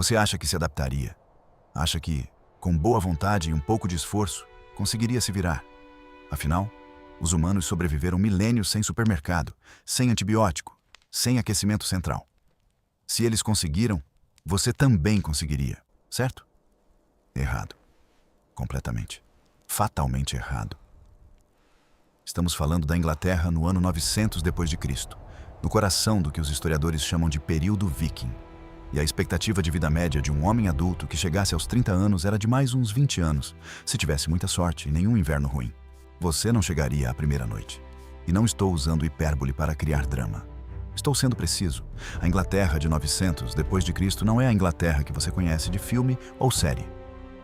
Você acha que se adaptaria? Acha que, com boa vontade e um pouco de esforço, conseguiria se virar? Afinal, os humanos sobreviveram milênios sem supermercado, sem antibiótico, sem aquecimento central. Se eles conseguiram, você também conseguiria, certo? Errado. Completamente. Fatalmente errado. Estamos falando da Inglaterra no ano 900 depois de Cristo, no coração do que os historiadores chamam de período viking. E a expectativa de vida média de um homem adulto que chegasse aos 30 anos era de mais uns 20 anos, se tivesse muita sorte e nenhum inverno ruim. Você não chegaria à primeira noite. E não estou usando hipérbole para criar drama. Estou sendo preciso. A Inglaterra de 900 depois de Cristo não é a Inglaterra que você conhece de filme ou série.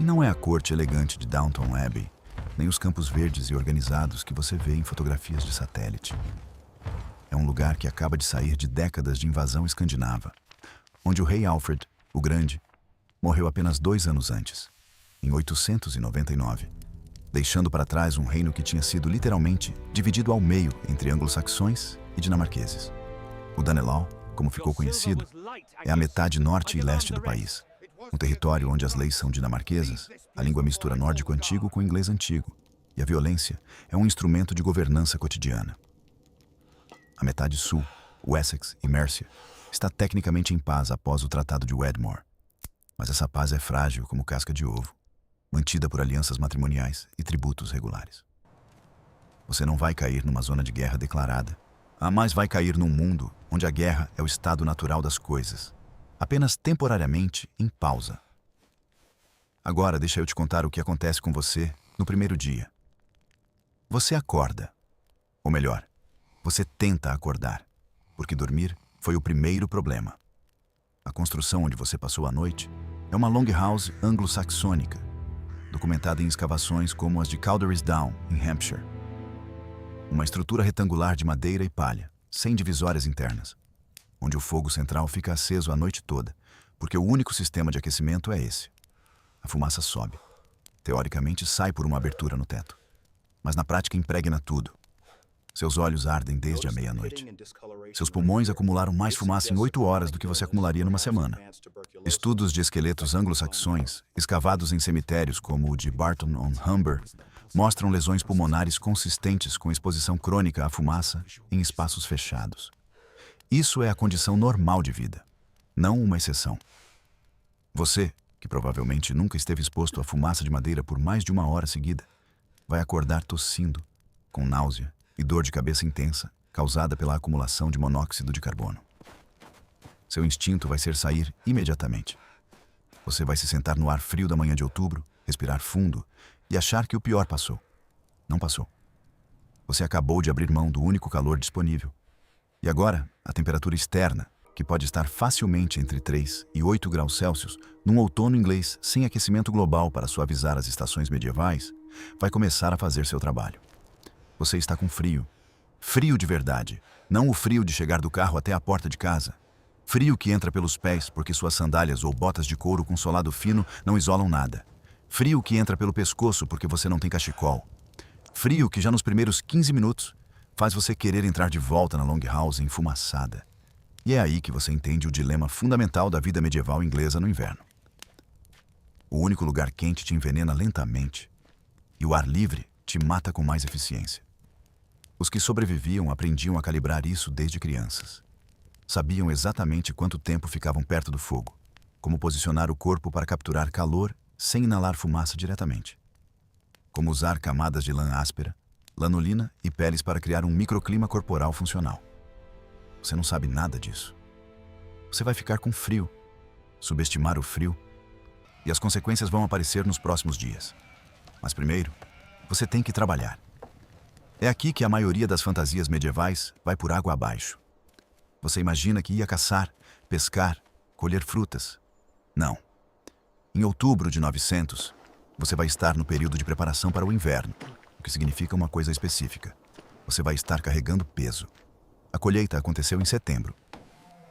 E não é a corte elegante de Downton Abbey, nem os campos verdes e organizados que você vê em fotografias de satélite. É um lugar que acaba de sair de décadas de invasão escandinava, onde o rei Alfred, o Grande, morreu apenas 2 anos antes, em 899, deixando para trás um reino que tinha sido literalmente dividido ao meio entre anglo-saxões e dinamarqueses. O Danelaw, como ficou conhecido, é a metade norte e leste do país, um território onde as leis são dinamarquesas, a língua mistura nórdico antigo com inglês antigo, e a violência é um instrumento de governança cotidiana. A metade sul, Wessex e Mercia, está tecnicamente em paz após o Tratado de Wedmore. Mas essa paz é frágil como casca de ovo, mantida por alianças matrimoniais e tributos regulares. Você não vai cair numa zona de guerra declarada, mas vai cair num mundo onde a guerra é o estado natural das coisas, apenas temporariamente em pausa. Agora deixa eu te contar o que acontece com você no primeiro dia. Você acorda, ou melhor, você tenta acordar, porque dormir foi o primeiro problema. A construção onde você passou a noite é uma longhouse anglo-saxônica, documentada em escavações como as de Calder's Down, em Hampshire. Uma estrutura retangular de madeira e palha, sem divisórias internas, onde o fogo central fica aceso a noite toda, porque o único sistema de aquecimento é esse. A fumaça sobe. Teoricamente sai por uma abertura no teto, mas na prática impregna tudo. Seus olhos ardem desde a meia-noite. Seus pulmões acumularam mais fumaça em 8 horas do que você acumularia numa semana. Estudos de esqueletos anglo-saxões, escavados em cemitérios como o de Barton-on-Humber, mostram lesões pulmonares consistentes com exposição crônica à fumaça em espaços fechados. Isso é a condição normal de vida, não uma exceção. Você, que provavelmente nunca esteve exposto à fumaça de madeira por mais de 1 hora seguida, vai acordar tossindo, com náusea e dor de cabeça intensa, causada pela acumulação de monóxido de carbono. Seu instinto vai ser sair imediatamente. Você vai se sentar no ar frio da manhã de outubro, respirar fundo e achar que o pior passou. Não passou. Você acabou de abrir mão do único calor disponível. E agora, a temperatura externa, que pode estar facilmente entre 3 e 8 graus Celsius, num outono inglês sem aquecimento global para suavizar as estações medievais, vai começar a fazer seu trabalho. Você está com frio. Frio de verdade, não o frio de chegar do carro até a porta de casa. Frio que entra pelos pés porque suas sandálias ou botas de couro com solado fino não isolam nada. Frio que entra pelo pescoço porque você não tem cachecol. Frio que já nos primeiros 15 minutos faz você querer entrar de volta na longhouse enfumaçada. E é aí que você entende o dilema fundamental da vida medieval inglesa no inverno. O único lugar quente te envenena lentamente, e o ar livre te mata com mais eficiência. Os que sobreviviam aprendiam a calibrar isso desde crianças. Sabiam exatamente quanto tempo ficavam perto do fogo, como posicionar o corpo para capturar calor sem inalar fumaça diretamente, como usar camadas de lã áspera, lanolina e peles para criar um microclima corporal funcional. Você não sabe nada disso. Você vai ficar com frio, subestimar o frio, e as consequências vão aparecer nos próximos dias. Mas primeiro, você tem que trabalhar. É aqui que a maioria das fantasias medievais vai por água abaixo. Você imagina que ia caçar, pescar, colher frutas. Não. Em outubro de 900, você vai estar no período de preparação para o inverno, o que significa uma coisa específica. Você vai estar carregando peso. A colheita aconteceu em setembro.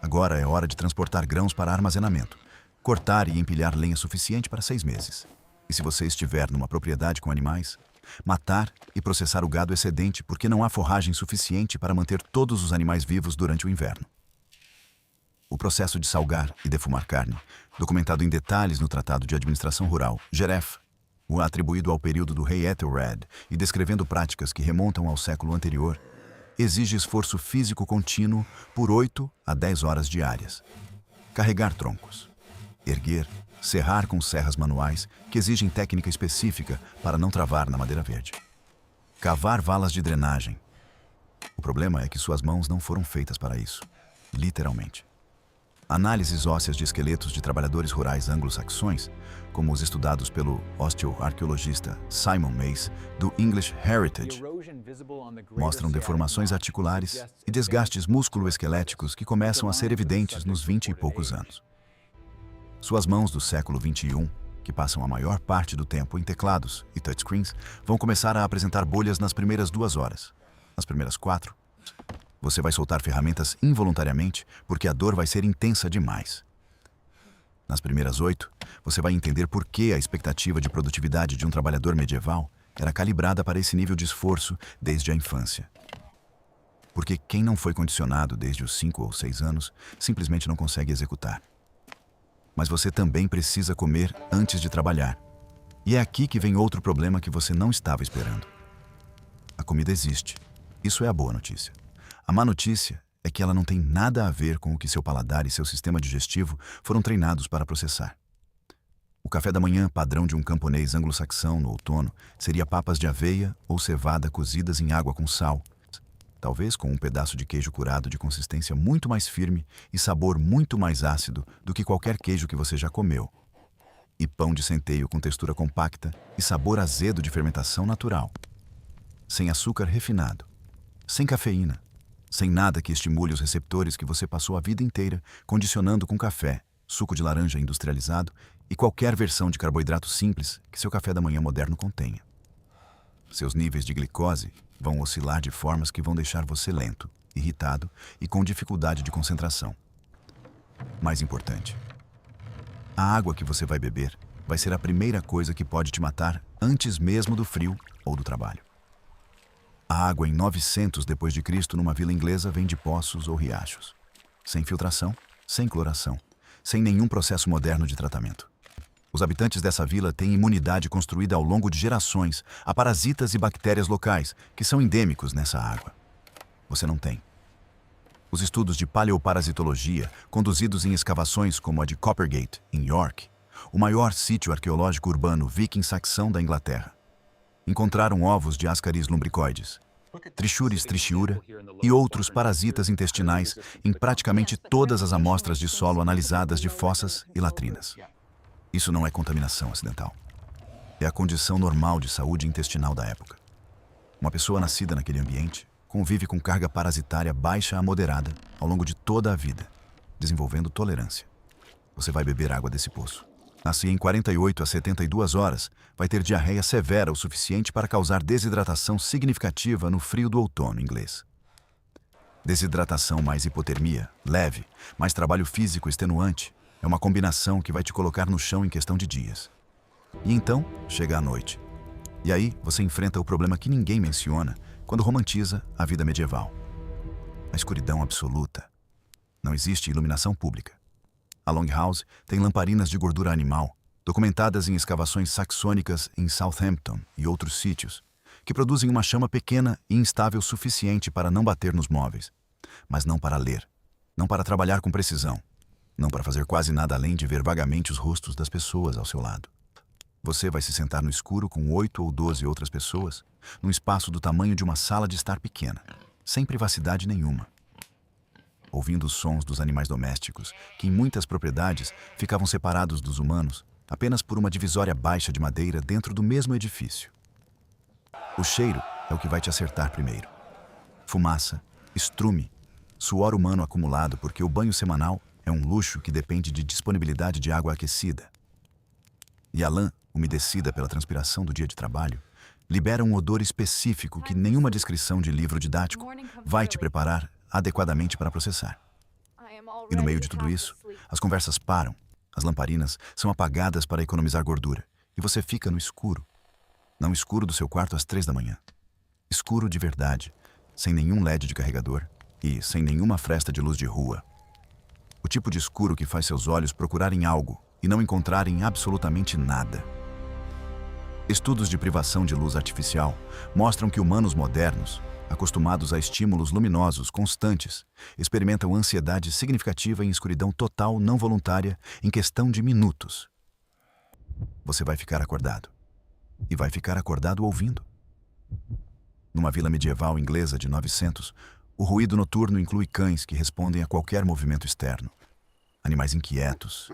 Agora é hora de transportar grãos para armazenamento, cortar e empilhar lenha suficiente para 6 meses. E se você estiver numa propriedade com animais, matar e processar o gado excedente porque não há forragem suficiente para manter todos os animais vivos durante o inverno. O processo de salgar e defumar carne, documentado em detalhes no Tratado de Administração Rural, Jeref, o atribuído ao período do rei Ethelred e descrevendo práticas que remontam ao século anterior, exige esforço físico contínuo por 8 a 10 horas diárias. Carregar troncos. Erguer, serrar com serras manuais que exigem técnica específica para não travar na madeira verde. Cavar valas de drenagem. O problema é que suas mãos não foram feitas para isso, literalmente. Análises ósseas de esqueletos de trabalhadores rurais anglo-saxões, como os estudados pelo osteoarqueologista Simon Mace, do English Heritage, mostram deformações articulares e desgastes músculo-esqueléticos que começam a ser evidentes nos 20 e poucos anos. Suas mãos do século XXI, que passam a maior parte do tempo em teclados e touchscreens, vão começar a apresentar bolhas nas primeiras 2 horas. Nas primeiras 4, você vai soltar ferramentas involuntariamente porque a dor vai ser intensa demais. Nas primeiras 8, você vai entender por que a expectativa de produtividade de um trabalhador medieval era calibrada para esse nível de esforço desde a infância. Porque quem não foi condicionado desde os 5 ou 6 anos simplesmente não consegue executar. Mas você também precisa comer antes de trabalhar. E é aqui que vem outro problema que você não estava esperando. A comida existe. Isso é a boa notícia. A má notícia é que ela não tem nada a ver com o que seu paladar e seu sistema digestivo foram treinados para processar. O café da manhã padrão de um camponês anglo-saxão no outono seria papas de aveia ou cevada cozidas em água com sal, talvez com um pedaço de queijo curado de consistência muito mais firme e sabor muito mais ácido do que qualquer queijo que você já comeu. E pão de centeio com textura compacta e sabor azedo de fermentação natural. Sem açúcar refinado. Sem cafeína. Sem nada que estimule os receptores que você passou a vida inteira condicionando com café, suco de laranja industrializado e qualquer versão de carboidrato simples que seu café da manhã moderno contenha. Seus níveis de glicose vão oscilar de formas que vão deixar você lento, irritado e com dificuldade de concentração. Mais importante, a água que você vai beber vai ser a primeira coisa que pode te matar antes mesmo do frio ou do trabalho. A água em 900 d.C. numa vila inglesa vem de poços ou riachos. Sem filtração, sem cloração, sem nenhum processo moderno de tratamento. Os habitantes dessa vila têm imunidade construída ao longo de gerações a parasitas e bactérias locais que são endêmicos nessa água. Você não tem. Os estudos de paleoparasitologia, conduzidos em escavações como a de Coppergate, em York, o maior sítio arqueológico urbano viking-saxão da Inglaterra, encontraram ovos de Ascaris lumbricoides, Trichuris trichiura e outros parasitas intestinais em praticamente todas as amostras de solo analisadas de fossas e latrinas. Isso não é contaminação acidental. É a condição normal de saúde intestinal da época. Uma pessoa nascida naquele ambiente convive com carga parasitária baixa a moderada ao longo de toda a vida, desenvolvendo tolerância. Você vai beber água desse poço. Nascer em 48 a 72 horas, vai ter diarreia severa o suficiente para causar desidratação significativa no frio do outono inglês. Desidratação mais hipotermia, leve, mais trabalho físico extenuante, é uma combinação que vai te colocar no chão em questão de dias. E então, chega a noite. E aí, você enfrenta o problema que ninguém menciona quando romantiza a vida medieval. A escuridão absoluta. Não existe iluminação pública. A Longhouse tem lamparinas de gordura animal, documentadas em escavações saxônicas em Southampton e outros sítios, que produzem uma chama pequena e instável suficiente para não bater nos móveis, mas não para ler, não para trabalhar com precisão, não para fazer quase nada além de ver vagamente os rostos das pessoas ao seu lado. Você vai se sentar no escuro com 8 ou 12 outras pessoas, num espaço do tamanho de uma sala de estar pequena, sem privacidade nenhuma, ouvindo os sons dos animais domésticos, que em muitas propriedades ficavam separados dos humanos apenas por uma divisória baixa de madeira dentro do mesmo edifício. O cheiro é o que vai te acertar primeiro. Fumaça, estrume, suor humano acumulado porque o banho semanal é um luxo que depende de disponibilidade de água aquecida. E a lã, umedecida pela transpiração do dia de trabalho, libera um odor específico que nenhuma descrição de livro didático vai te preparar adequadamente para processar. E no meio de tudo isso, as conversas param, as lamparinas são apagadas para economizar gordura, e você fica no escuro. Não escuro do seu quarto às 3 da manhã. Escuro de verdade, sem nenhum LED de carregador e sem nenhuma fresta de luz de rua. O tipo de escuro que faz seus olhos procurarem algo e não encontrarem absolutamente nada. Estudos de privação de luz artificial mostram que humanos modernos, acostumados a estímulos luminosos constantes, experimentam ansiedade significativa em escuridão total não voluntária em questão de minutos. Você vai ficar acordado. E vai ficar acordado ouvindo. Numa vila medieval inglesa de 900, o ruído noturno inclui cães que respondem a qualquer movimento externo, animais inquietos,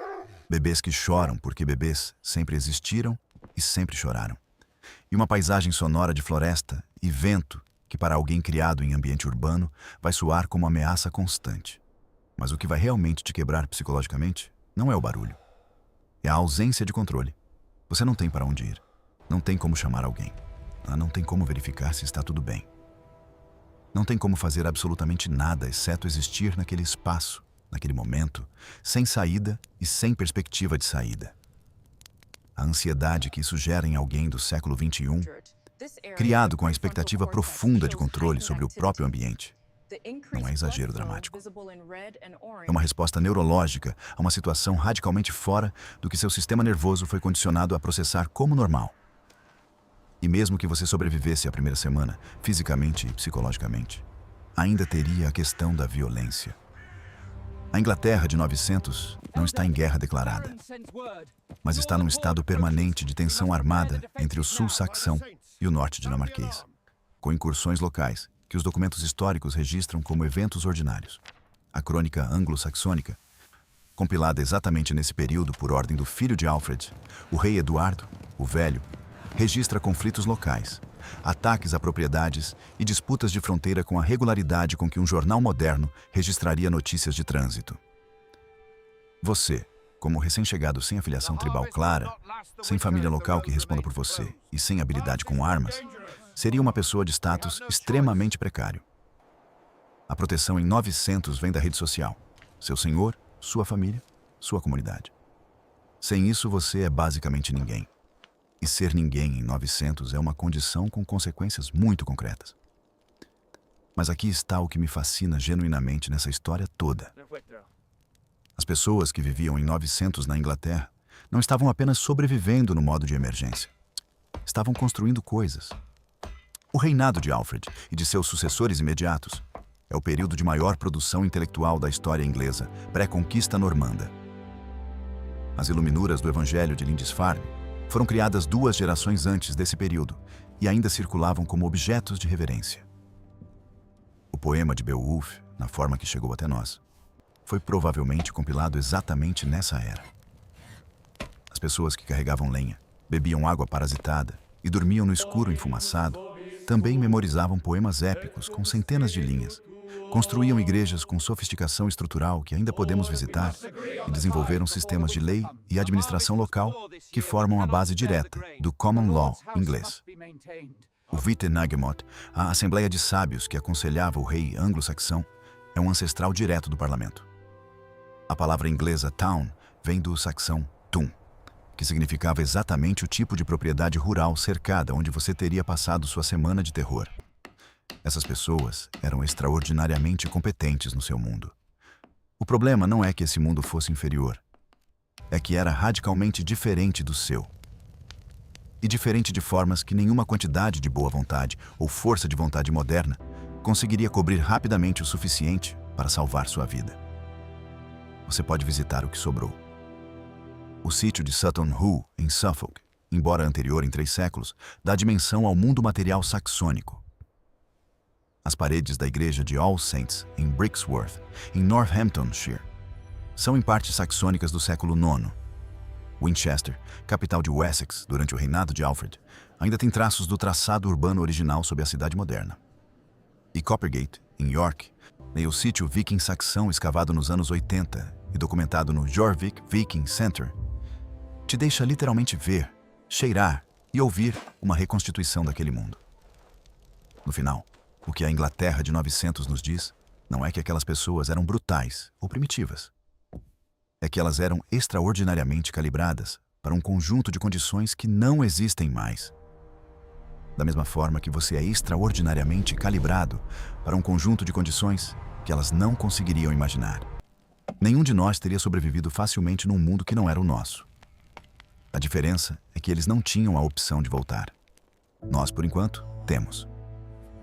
bebês que choram porque bebês sempre existiram e sempre choraram, e uma paisagem sonora de floresta e vento que para alguém criado em ambiente urbano vai soar como ameaça constante. Mas o que vai realmente te quebrar psicologicamente não é o barulho. É a ausência de controle. Você não tem para onde ir. Não tem como chamar alguém. Não tem como verificar se está tudo bem. Não tem como fazer absolutamente nada, exceto existir naquele espaço, naquele momento, sem saída e sem perspectiva de saída. A ansiedade que isso gera em alguém do século XXI, criado com a expectativa profunda de controle sobre o próprio ambiente, não é exagero dramático. É uma resposta neurológica a uma situação radicalmente fora do que seu sistema nervoso foi condicionado a processar como normal. E mesmo que você sobrevivesse à primeira semana, fisicamente e psicologicamente, ainda teria a questão da violência. A Inglaterra de 900 não está em guerra declarada, mas está num estado permanente de tensão armada entre o sul saxão e o norte dinamarquês, com incursões locais que os documentos históricos registram como eventos ordinários. A crônica anglo-saxônica, compilada exatamente nesse período por ordem do filho de Alfred, o rei Eduardo, o Velho, registra conflitos locais, ataques a propriedades e disputas de fronteira com a regularidade com que um jornal moderno registraria notícias de trânsito. Você, como recém-chegado sem afiliação tribal clara, sem família local que responda por você e sem habilidade com armas, seria uma pessoa de status extremamente precário. A proteção em 900 vem da rede social, seu senhor, sua família, sua comunidade. Sem isso, você é basicamente ninguém. E ser ninguém em 900 é uma condição com consequências muito concretas. Mas aqui está o que me fascina genuinamente nessa história toda. As pessoas que viviam em 900 na Inglaterra não estavam apenas sobrevivendo no modo de emergência. Estavam construindo coisas. O reinado de Alfred e de seus sucessores imediatos é o período de maior produção intelectual da história inglesa, pré-conquista normanda. As iluminuras do Evangelho de Lindisfarne foram criadas 2 gerações antes desse período e ainda circulavam como objetos de reverência. O poema de Beowulf, na forma que chegou até nós, foi provavelmente compilado exatamente nessa era. As pessoas que carregavam lenha, bebiam água parasitada e dormiam no escuro enfumaçado também memorizavam poemas épicos com centenas de linhas, construíam igrejas com sofisticação estrutural que ainda podemos visitar e desenvolveram sistemas de lei e administração local que formam a base direta do Common Law inglês. O Witenagemot, a Assembleia de Sábios que aconselhava o rei anglo-saxão, é um ancestral direto do parlamento. A palavra inglesa town vem do saxão tun, que significava exatamente o tipo de propriedade rural cercada onde você teria passado sua semana de terror. Essas pessoas eram extraordinariamente competentes no seu mundo. O problema não é que esse mundo fosse inferior, é que era radicalmente diferente do seu. E diferente de formas que nenhuma quantidade de boa vontade ou força de vontade moderna conseguiria cobrir rapidamente o suficiente para salvar sua vida. Você pode visitar o que sobrou. O sítio de Sutton Hoo, em Suffolk, embora anterior em 3 séculos, dá dimensão ao mundo material saxônico. As paredes da igreja de All Saints, em Brixworth, em Northamptonshire, são em parte saxônicas do século IX. Winchester, capital de Wessex durante o reinado de Alfred, ainda tem traços do traçado urbano original sob a cidade moderna. E Coppergate, em York, meio sítio viking saxão escavado nos anos 80 e documentado no Jorvik Viking Center, te deixa literalmente ver, cheirar e ouvir uma reconstituição daquele mundo. No final, o que a Inglaterra de 900 nos diz não é que aquelas pessoas eram brutais ou primitivas. É que elas eram extraordinariamente calibradas para um conjunto de condições que não existem mais. Da mesma forma que você é extraordinariamente calibrado para um conjunto de condições que elas não conseguiriam imaginar. Nenhum de nós teria sobrevivido facilmente num mundo que não era o nosso. A diferença é que eles não tinham a opção de voltar. Nós, por enquanto, temos.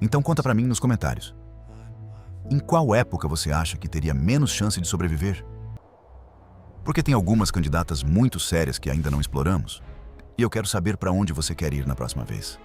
Então conta pra mim nos comentários. Em qual época você acha que teria menos chance de sobreviver? Porque tem algumas candidatas muito sérias que ainda não exploramos. E eu quero saber para onde você quer ir na próxima vez.